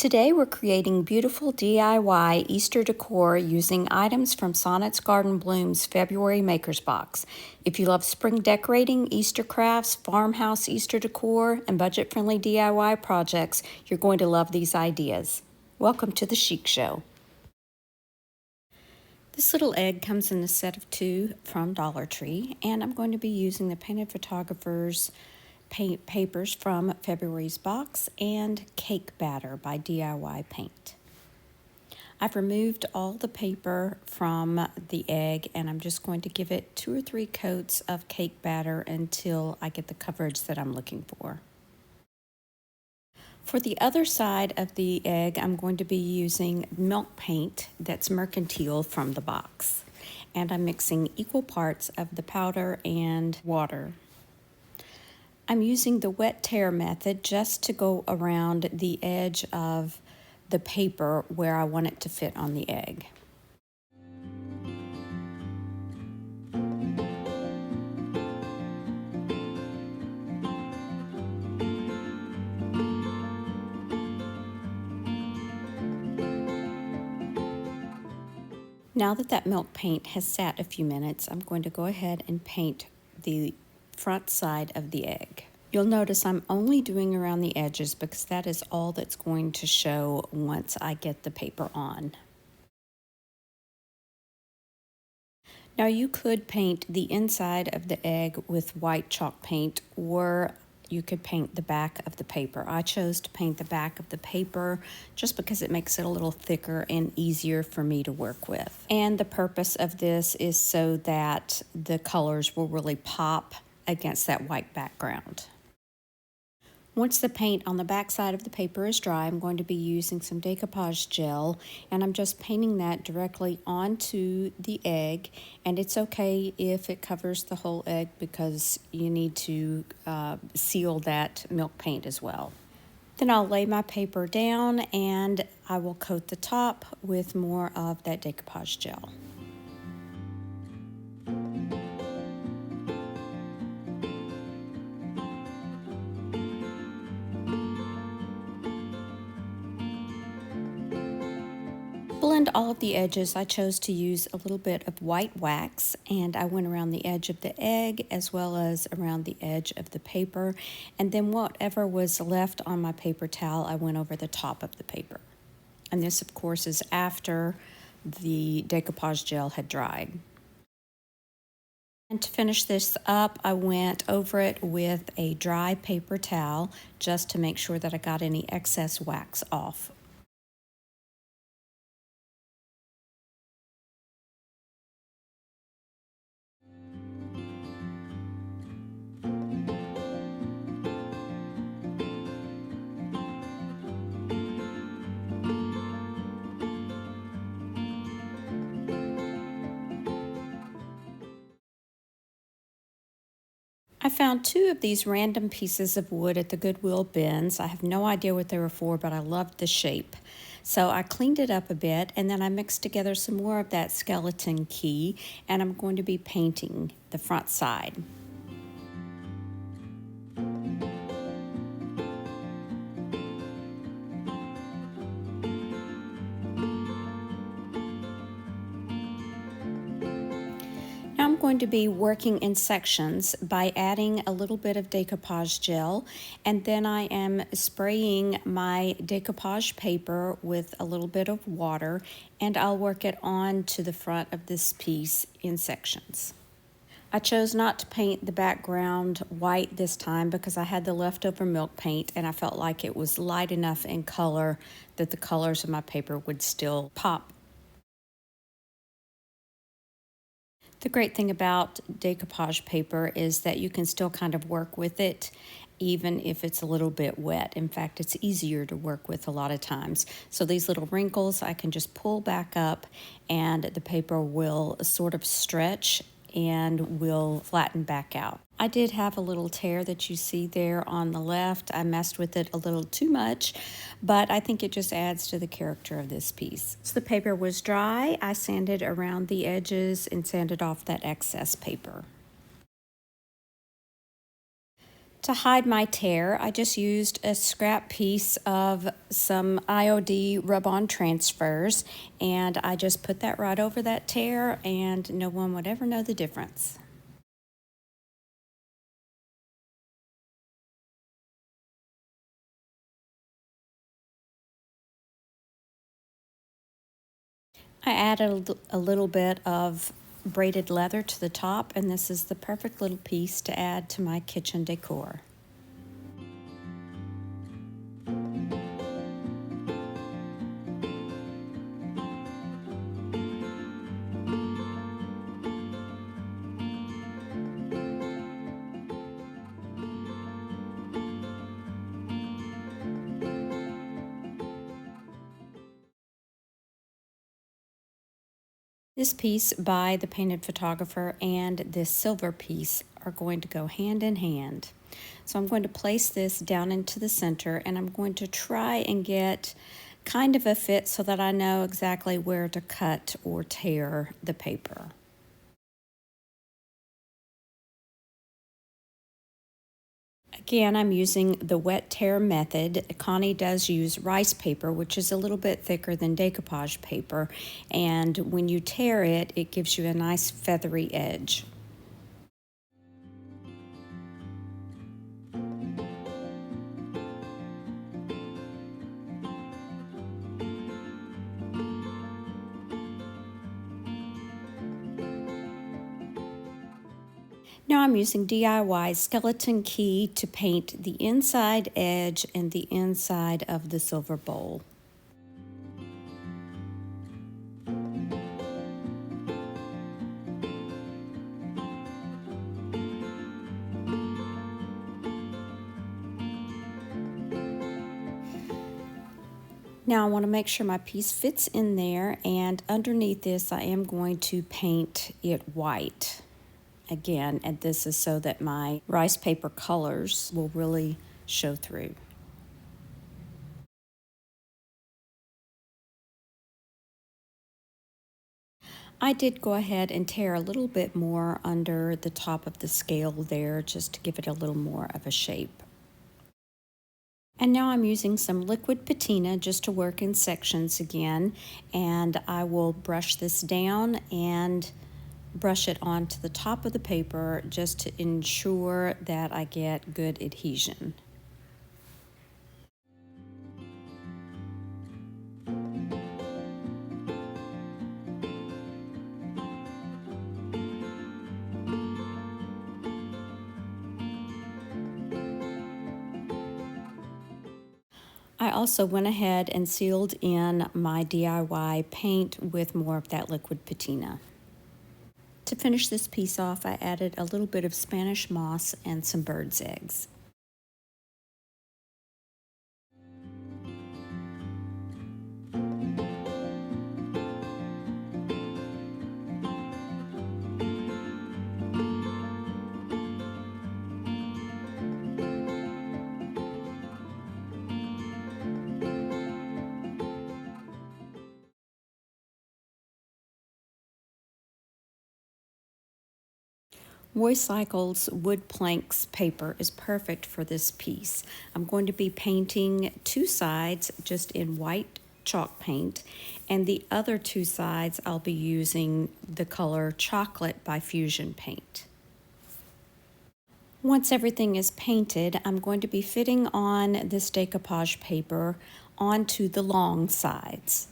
Today we're creating beautiful DIY Easter decor using items from Sonnet's Garden Bloom's February Maker's Box. If you love spring decorating, Easter crafts, farmhouse Easter decor, and budget-friendly DIY projects, you're going to love these ideas. Welcome to the Chic Show. This little egg comes in a set of 2 from Dollar Tree, and I'm going to be using the Painted Photographer's paint papers from February's box and cake batter by DIY Paint. I've removed all the paper from the egg and I'm just going to give it 2 or 3 coats of cake batter until I get the coverage that I'm looking for. For the other side of the egg, I'm going to be using milk paint that's mercantile from the box. And I'm mixing equal parts of the powder and water. I'm using the wet tear method just to go around the edge of the paper where I want it to fit on the egg. Now that milk paint has sat a few minutes, I'm going to go ahead and paint the front side of the egg. You'll notice I'm only doing around the edges because that is all that's going to show once I get the paper on. Now you could paint the inside of the egg with white chalk paint, or you could paint the back of the paper. I chose to paint the back of the paper just because it makes it a little thicker and easier for me to work with. And the purpose of this is so that the colors will really pop against that white background. Once the paint on the back side of the paper is dry, I'm going to be using some decoupage gel, and I'm just painting that directly onto the egg. And it's okay if it covers the whole egg because you need to seal that milk paint as well. Then I'll lay my paper down and I will coat the top with more of that decoupage gel. Blend all of the edges. I chose to use a little bit of white wax, and I went around the edge of the egg as well as around the edge of the paper, and then whatever was left on my paper towel I went over the top of the paper. And this of course is after the decoupage gel had dried. And to finish this up, I went over it with a dry paper towel just to make sure that I got any excess wax off. I found 2 of these random pieces of wood at the Goodwill bins. I have no idea what they were for, but I loved the shape. So I cleaned it up a bit, and then I mixed together some more of that skeleton key, and I'm going to be painting the front side. I'm going to be working in sections by adding a little bit of decoupage gel, and then I am spraying my decoupage paper with a little bit of water, and I'll work it on to the front of this piece in sections. I chose not to paint the background white this time because I had the leftover milk paint and I felt like it was light enough in color that the colors of my paper would still pop. The great thing about decoupage paper is that you can still kind of work with it even if it's a little bit wet. In fact, it's easier to work with a lot of times. So these little wrinkles I can just pull back up and the paper will sort of stretch and will flatten back out. I did have a little tear that you see there on the left. I messed with it a little too much, but I think it just adds to the character of this piece. So the paper was dry. I sanded around the edges and sanded off that excess paper. To hide my tear, I just used a scrap piece of some IOD rub-on transfers, and I just put that right over that tear, and no one would ever know the difference. I added a little bit of braided leather to the top, and this is the perfect little piece to add to my kitchen decor. This piece by the painted photographer and this silver piece are going to go hand in hand. So I'm going to place this down into the center, and I'm going to try and get kind of a fit so that I know exactly where to cut or tear the paper. Again, I'm using the wet tear method. Connie does use rice paper, which is a little bit thicker than decoupage paper, and when you tear it, it gives you a nice feathery edge. Now I'm using DIY skeleton key to paint the inside edge and the inside of the silver bowl. Now I want to make sure my piece fits in there, and underneath this I am going to paint it white. Again, and this is so that my rice paper colors will really show through. I did go ahead and tear a little bit more under the top of the scale there just to give it a little more of a shape. And now I'm using some liquid patina just to work in sections again, and I will brush this down and brush it onto the top of the paper just to ensure that I get good adhesion. I also went ahead and sealed in my DIY paint with more of that liquid patina. To finish this piece off, I added a little bit of Spanish moss and some bird's eggs. Roycycle's wood planks paper is perfect for this piece. I'm going to be painting two sides just in white chalk paint, and the other two sides I'll be using the color Chocolate by Fusion Paint. Once everything is painted, I'm going to be fitting on this decoupage paper onto the long sides.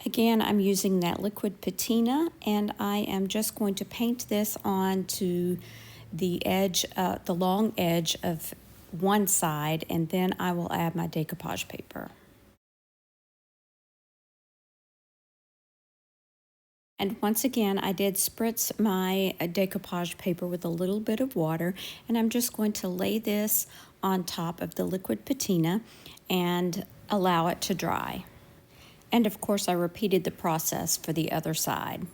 Again, I'm using that liquid patina, and I am just going to paint this onto the edge, the long edge of one side, and then I will add my decoupage paper. And once again, I did spritz my decoupage paper with a little bit of water, and I'm just going to lay this on top of the liquid patina and allow it to dry. And of course, I repeated the process for the other side.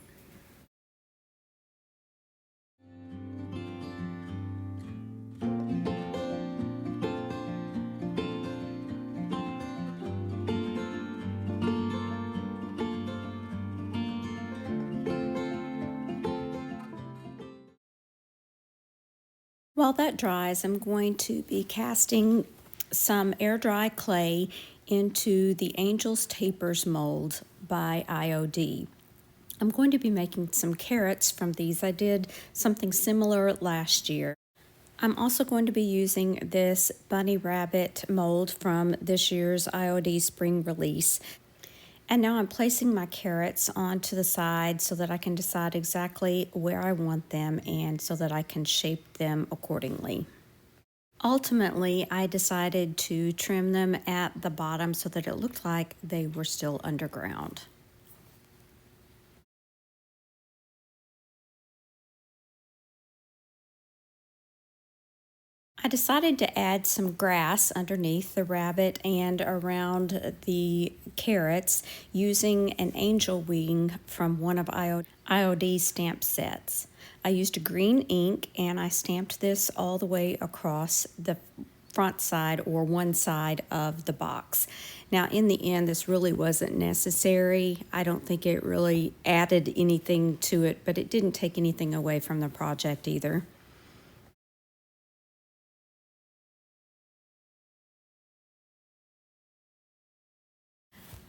While that dries, I'm going to be casting some air dry clay into the Angel's Tapers mold by IOD. I'm going to be making some carrots from these. I did something similar last year. I'm also going to be using this bunny rabbit mold from this year's IOD spring release. And now I'm placing my carrots onto the side so that I can decide exactly where I want them and so that I can shape them accordingly. Ultimately, I decided to trim them at the bottom so that it looked like they were still underground. I decided to add some grass underneath the rabbit and around the carrots using an angel wing from one of IOD's stamp sets. I used a green ink and I stamped this all the way across the front side or one side of the box. Now, in the end, this really wasn't necessary. I don't think it really added anything to it, but it didn't take anything away from the project either.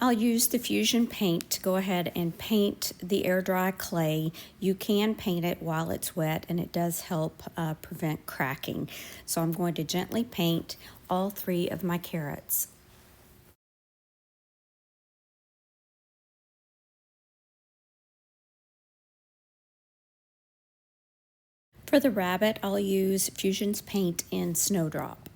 I'll use the Fusion paint to go ahead and paint the air dry clay. You can paint it while it's wet and it does help prevent cracking. So I'm going to gently paint all three of my carrots. For the rabbit, I'll use Fusion's paint in Snowdrop.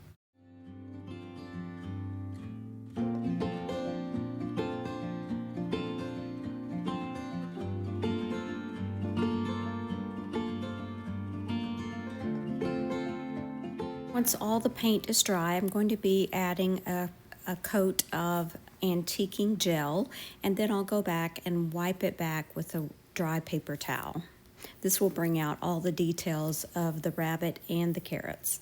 Once all the paint is dry, I'm going to be adding a coat of antiquing gel, and then I'll go back and wipe it back with a dry paper towel. This will bring out all the details of the rabbit and the carrots.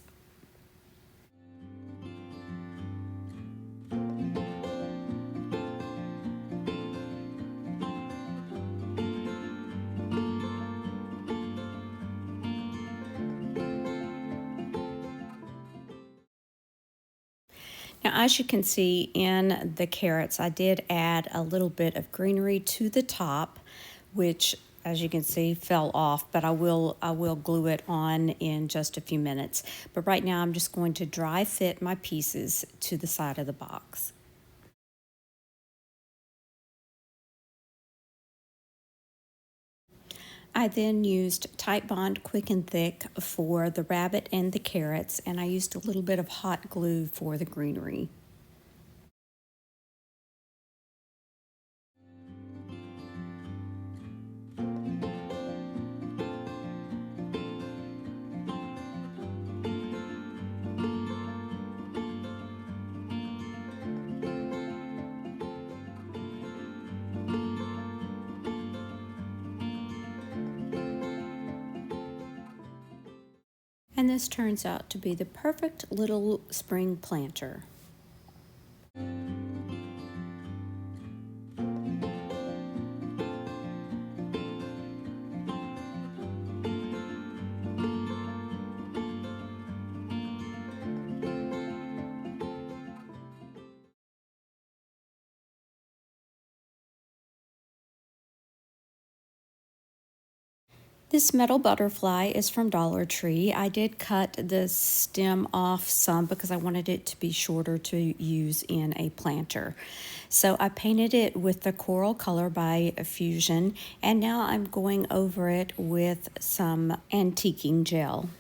Now, as you can see in the carrots, I did add a little bit of greenery to the top, which, as you can see, fell off, but I will glue it on in just a few minutes. But right now, I'm just going to dry fit my pieces to the side of the box. I then used Type Bond Quick and Thick for the rabbit and the carrots, and I used a little bit of hot glue for the greenery. And this turns out to be the perfect little spring planter. This metal butterfly is from Dollar Tree. I did cut the stem off some because I wanted it to be shorter to use in a planter. So I painted it with the coral color by Fusion, and now I'm going over it with some antiquing gel.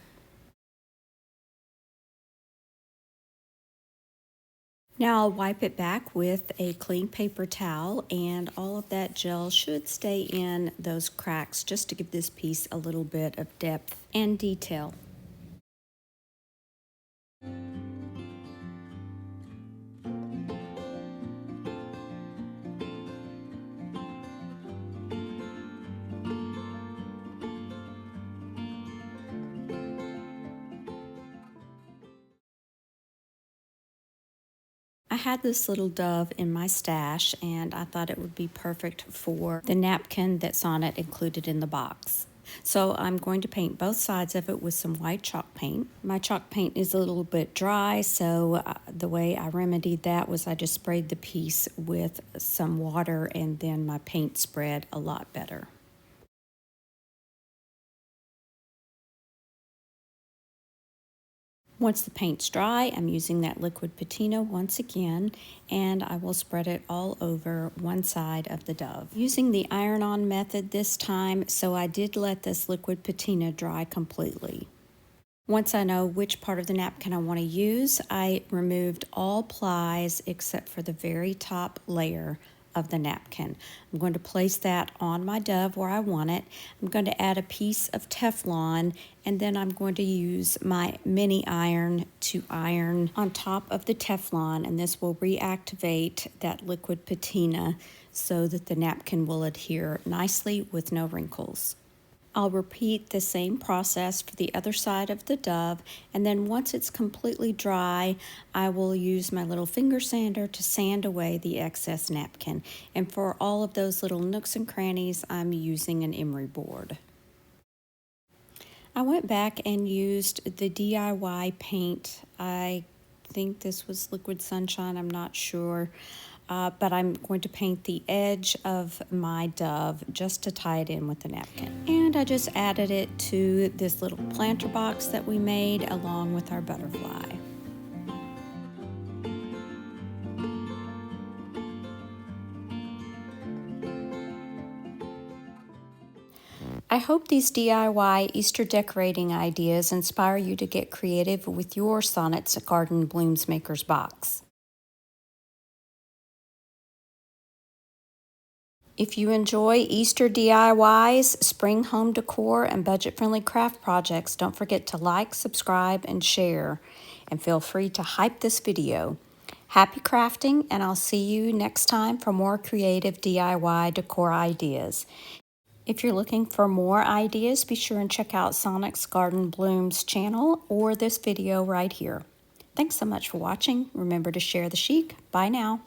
Now I'll wipe it back with a clean paper towel, and all of that gel should stay in those cracks just to give this piece a little bit of depth and detail. I had this little dove in my stash, and I thought it would be perfect for the napkin that Sonnet included in the box. So I'm going to paint both sides of it with some white chalk paint. My chalk paint is a little bit dry, so the way I remedied that was I just sprayed the piece with some water and then my paint spread a lot better. Once the paint's dry, I'm using that liquid patina once again, and I will spread it all over one side of the dove. Using the iron-on method this time, so I did let this liquid patina dry completely. Once I know which part of the napkin I want to use, I removed all plies except for the very top layer of the napkin. I'm going to place that on my dove where I want it. I'm going to add a piece of Teflon, and then I'm going to use my mini iron to iron on top of the Teflon, and this will reactivate that liquid patina so that the napkin will adhere nicely with no wrinkles. I'll repeat the same process for the other side of the dove, and then once it's completely dry, I will use my little finger sander to sand away the excess napkin. And for all of those little nooks and crannies, I'm using an emery board. I went back and used the DIY paint. I think this was Liquid Sunshine, I'm not sure. But I'm going to paint the edge of my dove just to tie it in with the napkin. And I just added it to this little planter box that we made along with our butterfly. I hope these DIY Easter decorating ideas inspire you to get creative with your Sonnet's Garden Blooms Makers box. If you enjoy Easter DIYs, spring home decor, and budget-friendly craft projects, don't forget to like, subscribe, and share. And feel free to hype this video. Happy crafting, and I'll see you next time for more creative DIY decor ideas. If you're looking for more ideas, be sure and check out Sonnet's Garden Blooms channel or this video right here. Thanks so much for watching. Remember to share the chic. Bye now.